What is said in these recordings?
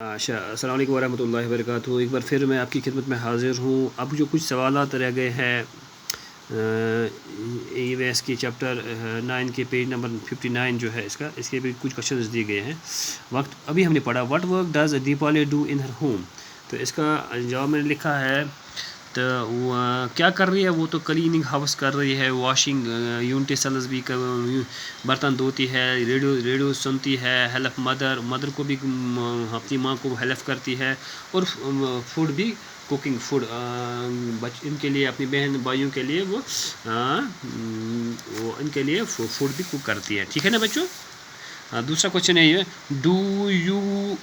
अस्सलाम वालेकुम वरहमतुल्लाहि वबरकातुहू। एक बार फिर मैं आपकी खिदमत में हाज़िर हूँ। अब जो कुछ सवालात रह गए हैं EVS की चैप्टर 9 के पेज नंबर 59 जो है इसके भी कुछ क्वेश्चंस दिए गए हैं। वक्त अभी हमने पढ़ा what work does Deepavali do in her home. तो इसका जवाब मैंने लिखा है तो क्या कर रही है वो तो क्लीनिंग हाउस कर रही है, वॉशिंग यूटेंसिल्स भी बर्तन धोती है, रेडियो सुनती है, हेल्प मदर को भी अपनी माँ को हेल्प करती है, और फूड भी कुकिंग फूड इनके लिए अपनी बहन भाइयों के लिए वो इनके लिए फूड भी कुक करती है। ठीक है ना बच्चों। दूसरा क्वेश्चन है ये do you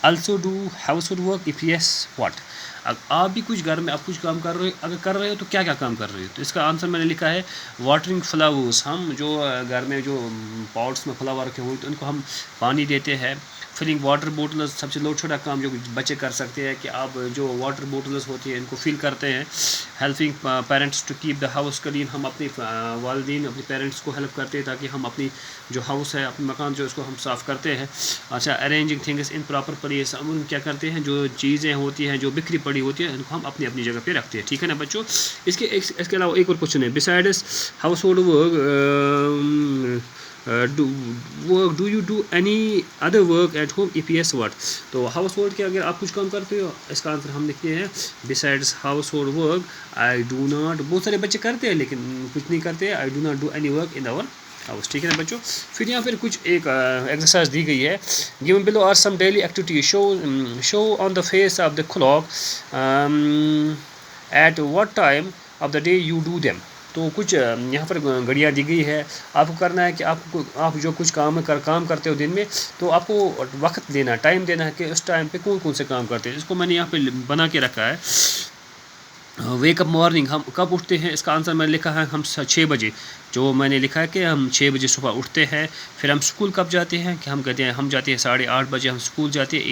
also do house work, if yes what. आप भी कुछ घर में आप कुछ काम कर रहे हो, अगर कर रहे हो तो क्या क्या काम कर रहे हो। तो इसका आंसर मैंने लिखा है वाटरिंग फ्लावर्स। हम जो घर में जो पॉट्स में फ्लावर रखे हुए तो उनको हम पानी देते हैं। फिलिंग वाटर बोटल्स सबसे छोटा काम जो बच्चे कर सकते हैं कि आप जो वाटर बोटल्स होती है इनको फिल करते हैं। Helping parents to keep the house clean. हम अपने वालिदैन अपने पेरेंट्स को हेल्प करते हैं ताकि हम अपनी जो हाउस है अपने मकान जो इसको हम साफ़ करते हैं। अच्छा, arranging things in proper place. हम क्या करते हैं जो चीज़ें होती हैं जो बिखरी पड़ी होती है इनको हम अपनी अपनी जगह पे रखते हैं। ठीक है ना बच्चों। इसके अलावा एक और क्वेश्चन है besides household work do you do any other work at home, if yes what. तो हाउस होल्ड के अगर आप कुछ काम करते हो इसका आंसर हम लिखते हैं besides household work I do not. बहुत सारे बच्चे करते हैं लेकिन कुछ नहीं करते। I do not do any work in our house. ठीक है ना बच्चों। फिर यहाँ पर कुछ एक एक्सरसाइज दी गई है। Given below are some daily activities show on the face of the clock at what time of the day you do them. तो कुछ यहाँ पर घड़ियाँ दी गई है। आपको करना है कि आप जो कुछ काम करते हो दिन में तो आपको वक्त देना, टाइम देना है कि उस टाइम पे कौन कौन से काम करते हैं। इसको मैंने यहाँ पे बना के रखा है। वेकअप मॉर्निंग, हम कब उठते हैं। इसका आंसर मैंने लिखा है हम 6 बजे। जो मैंने लिखा है कि हम 6 बजे सुबह उठते हैं। फिर हम स्कूल कब जाते हैं कि हम कहते हैं हम जाते हैं 8:30 बजे हम स्कूल जाते हैं।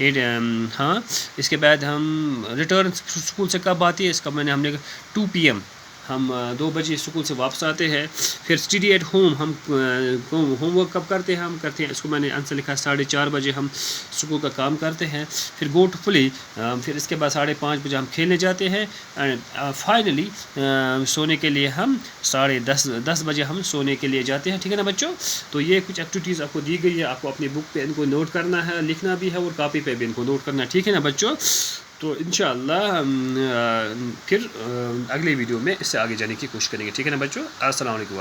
8 हाँ। इसके बाद हम रिटर्न स्कूल से कब आती है, इसका हमने 2 PM हम 2 बजे स्कूल से वापस आते हैं। फिर स्टडी एट होम, हम होमवर्क कब करते हैं, हम करते हैं इसको मैंने आंसर लिखा है 4:30 बजे हम स्कूल का काम करते हैं। फिर गो टू प्ले, फिर इसके बाद 5:30 बजे हम खेलने जाते हैं। एंड फाइनली सोने के लिए हम 10:30 बजे हम सोने के लिए जाते हैं। ठीक है ना बच्चों। तो ये कुछ एक्टिविटीज़ आपको दी गई है, आपको अपनी बुक पे इनको नोट करना है, लिखना भी है और कॉपी पे भी इनको नोट करना है। ठीक है ना बच्चों। तो इंशाअल्लाह फिर अगले वीडियो में इससे आगे जाने की कोशिश करेंगे। ठीक है ना बच्चों। अस्सलाम वालेकुम।